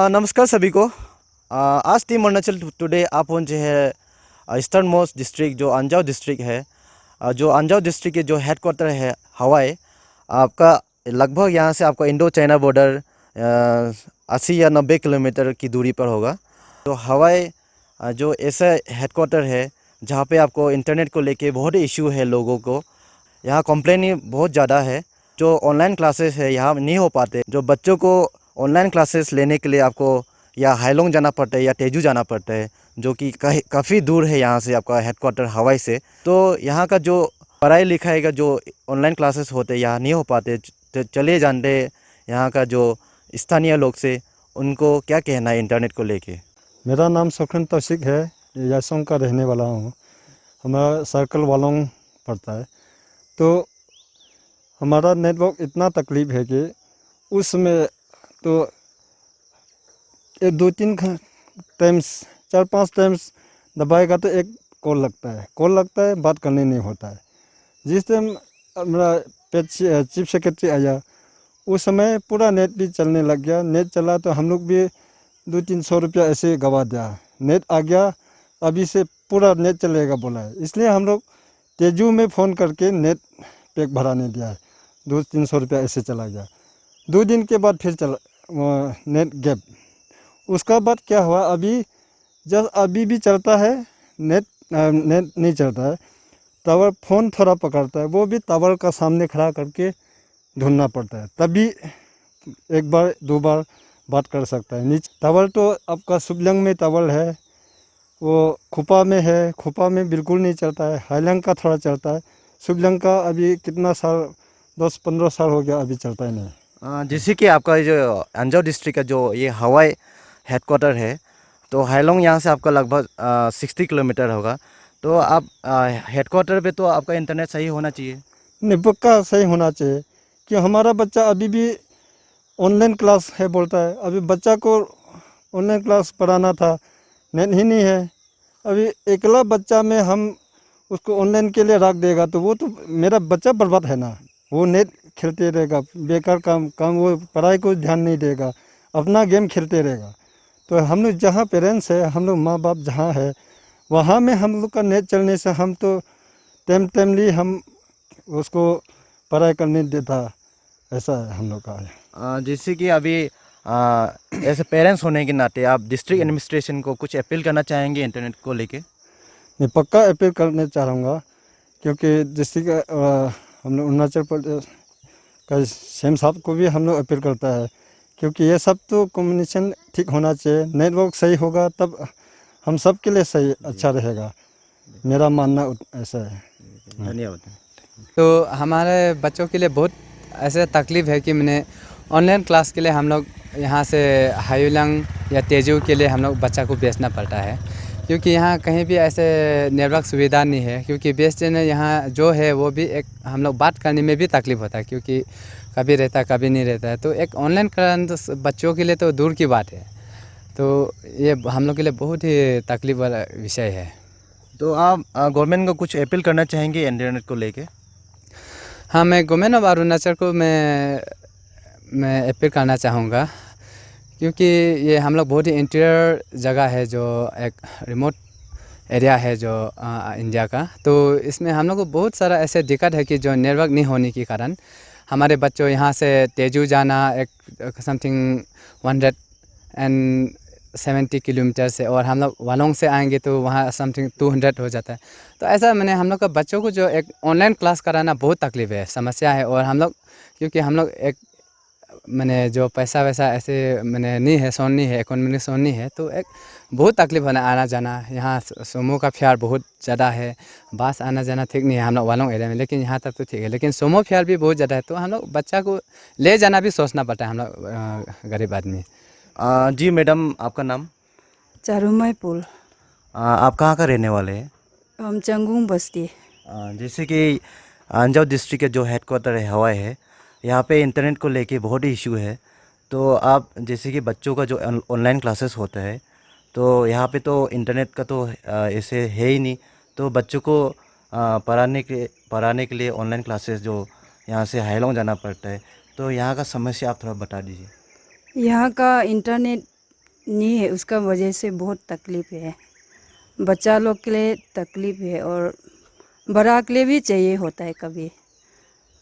नमस्कार सभी को। आज टीम अरुणाचल टुडे आप पहुंचे हैं ईस्टर्न मोस्ट डिस्ट्रिक्ट जो अंजाव डिस्ट्रिक्ट है। जो अंजाव डिस्ट्रिक्ट के जो हेड क्वार्टर है हवाई आपका लगभग यहाँ से आपका इंडो चाइना बॉर्डर 80 या 90 किलोमीटर की दूरी पर होगा। तो हवाई जो ऐसा हेड क्वार्टर है जहाँ पे आपको इंटरनेट को लेके बहुत इशू है लोगों को। यहाँ कंप्लेन ही बहुत ज़्यादा है। जो ऑनलाइन क्लासेस है यहाँ नहीं हो पाते। जो बच्चों को ऑनलाइन क्लासेस लेने के लिए आपको या हाईलोंग जाना पड़ता है या तेजू जाना पड़ता है, जो कि काफ़ी दूर है यहाँ से आपका हेडक्वार्टर हवाई से। तो यहाँ का जो पढ़ाई लिखाई का जो ऑनलाइन क्लासेस होते हैं यहाँ नहीं हो पाते। चलिए जानते हैं यहाँ का जो स्थानीय लोग से उनको क्या कहना है इंटरनेट को लेके। मेरा नाम सुखन तौशिक है, यासोंग का रहने वाला हूँ। हमारा सर्कल वालोंग पड़ता है। तो हमारा नेटवर्क इतना तकलीफ है कि उसमें तो एक दो तीन टाइम्स 4-5 टाइम्स दबाएगा तो एक कॉल लगता है, बात करने नहीं होता है। जिस टाइम हमारा चीफ सेक्रेटरी आया उस समय पूरा नेट भी चलने लग गया। नेट चला तो हम लोग भी 200-300 रुपया ऐसे गवा दिया। नेट आ गया, अभी से पूरा नेट चलेगा बोला है, इसलिए हम लोग तेजू में फ़ोन करके नेट पैक भराने दिया है। 200-300 रुपया ऐसे चला गया। 2 दिन के बाद फिर चला नेट गैप। उसका बाद क्या हुआ, अभी भी चलता है नेट। नेट नहीं चलता है, टावर फ़ोन थोड़ा पकड़ता है, वो भी टावर का सामने खड़ा करके ढूंढना पड़ता है, तभी एक बार 2 बार बात कर सकता है। नीचे टावर तो आपका सुबलंग में टावर है, वो खुपा में है, खुपा में बिल्कुल नहीं चलता है। हाईलंग का थोड़ा चलता है, सुबलंग का अभी कितना साल 10-15 साल हो गया, अभी चलता ही नहीं। जैसे कि आपका जो अंजाव डिस्ट्रिक्ट का जो ये हवाई हेडक्वार्टर है, तो हाईलोंग यहाँ से आपका लगभग 60 किलोमीटर होगा। तो आप हेडक्वार्टर पे तो आपका इंटरनेट सही होना चाहिए। नहीं, पक्का सही होना चाहिए कि हमारा बच्चा अभी भी ऑनलाइन क्लास है बोलता है। अभी बच्चा को ऑनलाइन क्लास पढ़ाना था, नेट ही नहीं है। अभी एकला बच्चा में हम उसको ऑनलाइन के लिए रख देगा तो वो तो मेरा बच्चा बर्बाद है ना। वो नेट खेलते रहेगा, बेकार काम वो पढ़ाई को ध्यान नहीं देगा, अपना गेम खेलते रहेगा। तो हम लोग जहाँ पेरेंट्स है, हम लोग माँ बाप जहाँ है, वहाँ में हम लोग का नेट चलने से हम तो टाइमली हम उसको पढ़ाई करने देता। ऐसा है हम लोग का। जैसे कि अभी ऐसे पेरेंट्स होने के नाते आप डिस्ट्रिक्ट एडमिनिस्ट्रेशन को कुछ अपील करना चाहेंगे इंटरनेट को लेके। मैं पक्का अपील करना चाहूँगा, क्योंकि डिस्ट्रिक्ट हम लोग अरुणाचल प्रदेश का सीएम साहब को भी हम लोग अपील करता है, क्योंकि ये सब तो कम्युनिकेशन ठीक होना चाहिए। नेटवर्क सही होगा तब हम सब के लिए सही अच्छा रहेगा, मेरा मानना ऐसा है। धन्यवाद। तो हमारे बच्चों के लिए बहुत ऐसे तकलीफ़ है कि मैंने ऑनलाइन क्लास के लिए हम लोग यहाँ से हायुलियांग या तेजू के लिए हम लोग बच्चा को भेजना पड़ता है, क्योंकि यहाँ कहीं भी ऐसे नेटवर्क सुविधा नहीं है। क्योंकि बीएसएनएल यहाँ जो है वो भी एक हम लोग बात करने में भी तकलीफ़ होता है, क्योंकि कभी रहता है कभी नहीं रहता है। तो एक ऑनलाइन क्लास बच्चों के लिए तो दूर की बात है। तो ये हम लोग के लिए बहुत ही तकलीफ वाला विषय है। तो आप गवर्नमेंट को कुछ अपील करना चाहेंगे इंटरनेट को लेके। हाँ, मैं गवर्नमेंट ऑफ अरुणाचल को मैं अपील करना चाहूँगा, क्योंकि ये हम लोग बहुत ही इंटीरियर जगह है, जो एक रिमोट एरिया है जो इंडिया का। तो इसमें हम लोग को बहुत सारा ऐसे दिक्कत है कि जो नेटवर्क नहीं होने के कारण हमारे बच्चों यहाँ से तेजू जाना एक समथिंग 170 किलोमीटर से, और हम लोग वालोंग से आएंगे तो वहाँ समथिंग 200 हो जाता है। तो ऐसा मैंने हम लोग का बच्चों को जो एक ऑनलाइन क्लास कराना बहुत तकलीफ है, समस्या है। और हम लोग क्योंकि हम लोग एक मैंने जो पैसा वैसा ऐसे मैंने नहीं है, सोन नहीं है, इकोनॉमिक सोन नहीं है, तो एक बहुत तकलीफ है आना जाना। यहाँ सोमो का फेयर बहुत ज़्यादा है, बस आना जाना ठीक नहीं है हम लोग वालों एरिया में, लेकिन यहाँ तक तो ठीक है। लेकिन सोमो फेयर भी बहुत ज़्यादा है, तो हम लोग बच्चा को ले जाना भी सोचना पड़ता है हम लोग गरीब आदमी। जी मैडम, आपका नाम? चारुमय पुल। आप कहाँ का रहने वाले हैं? हम चंगुंग बस्ती। जैसे कि अंजाव डिस्ट्रिक्ट के जो हेडक्वार्टर है हवाई है, यहाँ पे इंटरनेट को लेके बहुत ही इशू है। तो आप जैसे कि बच्चों का जो ऑनलाइन क्लासेस होता है, तो यहाँ पे तो इंटरनेट का तो ऐसे है ही नहीं। तो बच्चों को पढ़ाने के लिए ऑनलाइन क्लासेस जो यहाँ से हाईलोंग जाना पड़ता है। तो यहाँ का समस्या आप थोड़ा बता दीजिए। यहाँ का इंटरनेट नहीं है, उसका वजह से बहुत तकलीफ है। बच्चा लोग के लिए तकलीफ है और बड़ा के लिए भी चाहिए होता है कभी,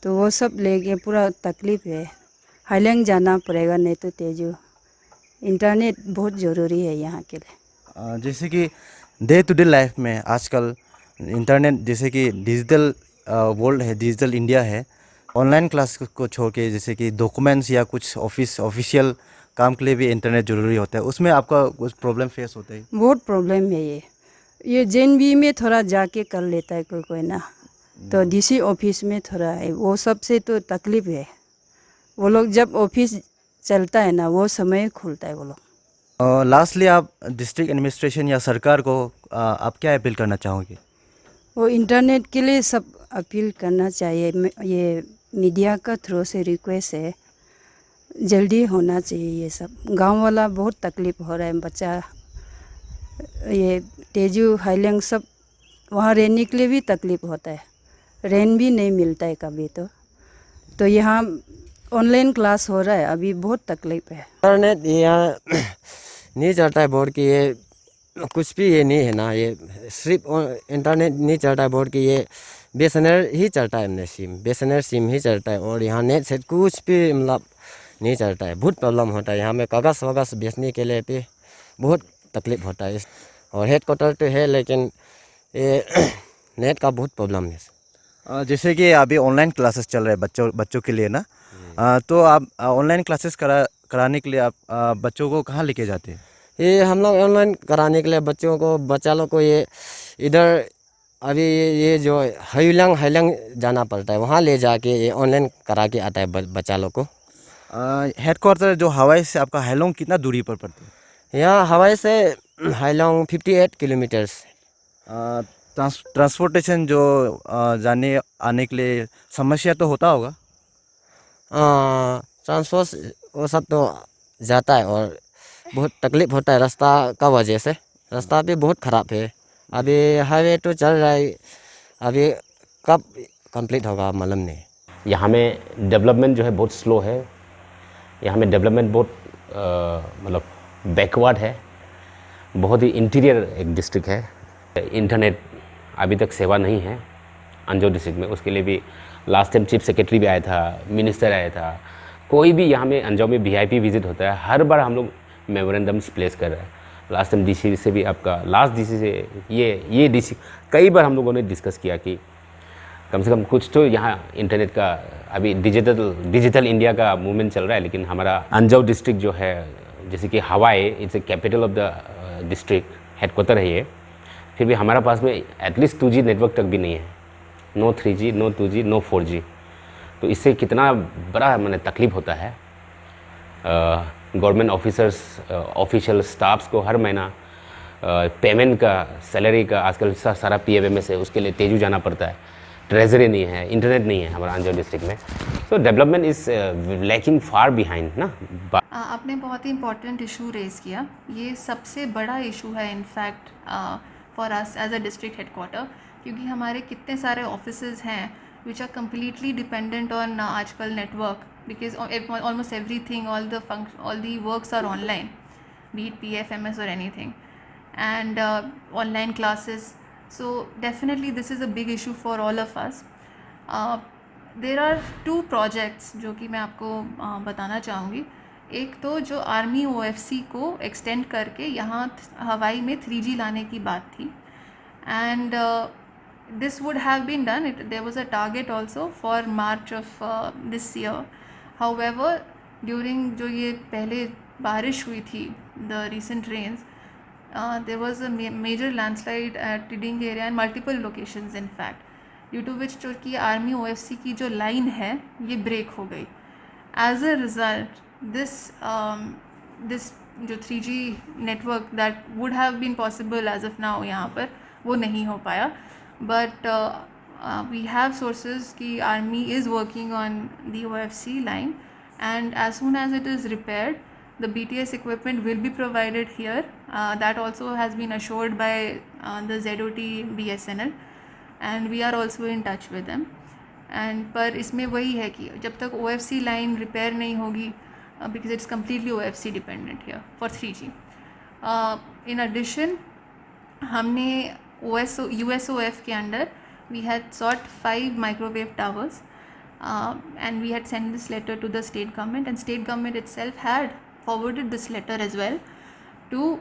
तो वो सब लेके पूरा तकलीफ है। हाईलैंड जाना पड़ेगा, नहीं तो तेजू। इंटरनेट बहुत ज़रूरी है यहाँ के लिए। जैसे कि डे टू डे लाइफ में आजकल इंटरनेट, जैसे कि डिजिटल वर्ल्ड है, डिजिटल इंडिया है, ऑनलाइन क्लास को छोड़ के जैसे कि डॉक्यूमेंट्स या कुछ ऑफिशियल काम के लिए भी इंटरनेट ज़रूरी होता है, उसमें आपका कुछ प्रॉब्लम फेस होता है? बहुत प्रॉब्लम है ये जेएनबी में थोड़ा जाके कर लेता है कोई कोई ना, तो डीसी ऑफिस में थोड़ा है, वो सबसे तो तकलीफ है। वो लोग जब ऑफिस चलता है ना, वो समय खुलता है वो लोग। लास्टली आप डिस्ट्रिक्ट एडमिनिस्ट्रेशन या सरकार को आप क्या अपील करना चाहोगे? वो इंटरनेट के लिए सब अपील करना चाहिए। ये मीडिया का थ्रू से रिक्वेस्ट है, जल्दी होना चाहिए ये सब। गांव वाला बहुत तकलीफ हो रहा है, बच्चा ये तेजू हाईलैंड सब वहाँ रहने के लिए भी तकलीफ होता है, रेंट भी नहीं मिलता है कभी। तो यहाँ ऑनलाइन क्लास हो रहा है, अभी बहुत तकलीफ है। इंटरनेट यहाँ नहीं चलता है बोर्ड की, ये कुछ भी ये नहीं है ना, ये सिर्फ इंटरनेट नहीं चलता है बोर्ड की, ये बीएसएनएल ही चलता है, हमने बीएसएनएल सिम ही चलता है, और यहाँ नेट से कुछ भी मतलब नहीं चलता है। बहुत प्रॉब्लम होता है यहाँ में, कागज़ वगैरह बेचने के लिए भी बहुत तकलीफ होता है। और हेड क्वार्टर तो है, लेकिन ये नेट का बहुत प्रॉब्लम है। जैसे कि अभी ऑनलाइन क्लासेस चल रहे हैं बच्चों के लिए ना, तो आप ऑनलाइन क्लासेस कराने के लिए आप बच्चों को कहाँ लेके जाते हैं? ये हम लोग ऑनलाइन कराने के लिए बच्चा लोग को ये इधर अभी ये जो हाईलैंड जाना पड़ता है, वहाँ ले जाके ये ऑनलाइन करा के आता है बच्चा लोग को। हेड क्वार्टर जो हवाई से आपका हैलोंग कितना दूरी पर पड़ता है? यहाँ हवाई से हाईलैंड 58 किलोमीटर्स। ट्रांसपोर्टेशन जो जाने आने के लिए समस्या तो होता होगा? ट्रांसपोर्ट वो सब तो जाता है, और बहुत तकलीफ होता है रास्ता का वजह से। रास्ता भी बहुत ख़राब है, अभी हाईवे तो चल रहा है, अभी कब कंप्लीट होगा मालूम नहीं। यहाँ में डेवलपमेंट जो है बहुत स्लो है, यहाँ में डेवलपमेंट बहुत मतलब बैकवर्ड है, बहुत ही इंटीरियर एक डिस्ट्रिक्ट है। इंटरनेट अभी तक सेवा नहीं है अंजो डिस्ट्रिक्ट में, उसके लिए भी लास्ट टाइम चीफ सेक्रेटरी भी आया था, मिनिस्टर आया था, कोई भी यहाँ में अंजाव में वीआईपी विजिट होता है, हर बार हम लोग मेमोरेंडम्स प्लेस कर रहे हैं। लास्ट टाइम डीसी से भी आपका लास्ट डीसी से ये डीसी कई बार हम लोगों ने डिस्कस किया कि कम से कम कुछ तो यहाँ इंटरनेट का अभी डिजिटल इंडिया का मूवमेंट चल रहा है, लेकिन हमारा अंजाव डिस्ट्रिक्ट जो है, जैसे कि हवाई it's a capital of the district, headquarter है ये, फिर भी हमारा पास में एटलीस्ट 2G नेटवर्क तक भी नहीं है, no 3G, no 2G, no 4G। तो इससे कितना बड़ा मैंने तकलीफ होता है। गवर्नमेंट ऑफिसर्स, ऑफिशियल स्टाफ्स को हर महीना पेमेंट का, सैलरी का आजकल सारा PFMS है, उसके लिए तेजू जाना पड़ता है, ट्रेजरी नहीं है, इंटरनेट नहीं है हमारा अंजाव डिस्ट्रिक्ट में। तो development is lacking far behind ना। आपने बहुत ही इम्पॉर्टेंट इशू रेज़ किया, ये सबसे बड़ा इशू है in fact for us as a district headquarter, क्योंकि हमारे कितने सारे ऑफिसेज हैं which are completely dependent on आजकल network, because almost everything, all the works are online, be it PFMS or anything, and online classes. So definitely this is a big issue for all of us. There are 2 projects जो कि मैं आपको बताना चाहूँगी। एक तो जो army OFC को एक्सटेंड करके यहाँ हवाई में 3G लाने की बात थी, and this would have been done. There was a target also for March of this year. However, during जो ये पहले बारिश हुई थी, the recent rains, there was a major landslide at Tiding area and multiple locations in fact, due to which जो कि army OFC की जो लाइन है ये ब्रेक हो गई. As a result, this जो 3G network that would have been possible as of now यहाँ पर वो नहीं हो पाया. But we have sources कि army is working on the OFC line, and as soon as it is repaired, the BTS equipment will be provided here. That also has been assured by the ZOT BSNL, and we are also in touch with them. And पर इसमें वही है कि जब तक OFC line repair नहीं होगी, because it's completely OFC dependent here for 3G. In addition हमने USOF के under we had sought 5 microwave towers, and we had sent this letter to the state government, and state government itself had forwarded this letter as well to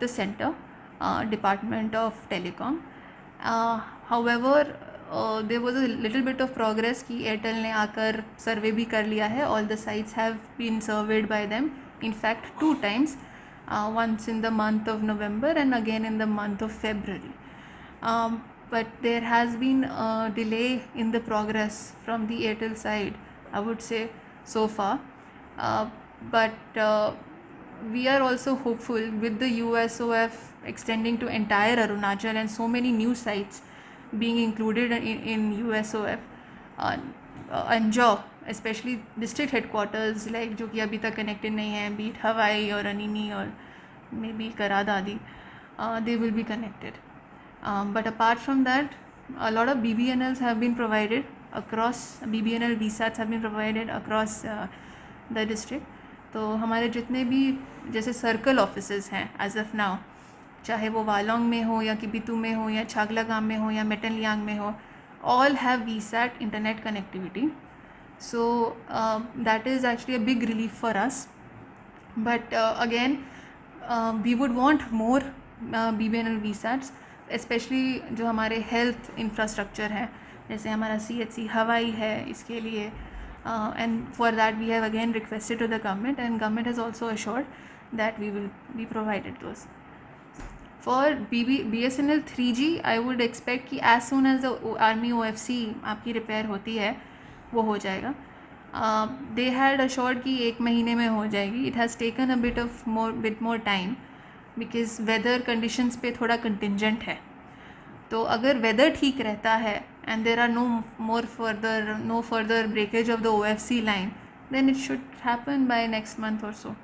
the center department of telecom. However, there was a little bit of progress कि Airtel ने आकर सर्वे भी कर लिया है. All the sites have been surveyed by them, in fact 2 times, once in the month of November and again in the month of February. But there has been a delay in the progress from the Airtel side, I would say, so far. But we are also hopeful with the USOF extending to entire Arunachal and so many new sites being included in USOF. Anjaw, especially district headquarters, like जो कि अभी तक connected नहीं है, be it Hawai or Anini or maybe Karadadi, they will be connected. But apart from that, a lot of BBNLs have been provided across, BBNL VSATs have been provided across the district. तो हमारे जितने भी जैसे circle offices हैं as of now, चाहे वो वालोंग में हो या किबितू में हो या छागलागाम में हो या मेटनलियांग में हो, all have VSAT internet connectivity. So that is actually a big relief for us. But again, we would want more BBNL VSATs, especially जो हमारे हेल्थ इंफ्रास्ट्रक्चर है, जैसे हमारा CHC हवाई है इसके लिए. And for that we have again requested to the government, and government has also assured that we will be provided those. For BSNL 3G, I would expect कि as soon as the Army OFC आपकी repair होती है वो हो जाएगा. They had assured कि 1 महीने में हो जाएगी. It has taken a bit more time because weather conditions पे थोड़ा contingent है. तो अगर वेदर ठीक रहता है and there are no further breakage of the OFC line, then it should happen by next month or so.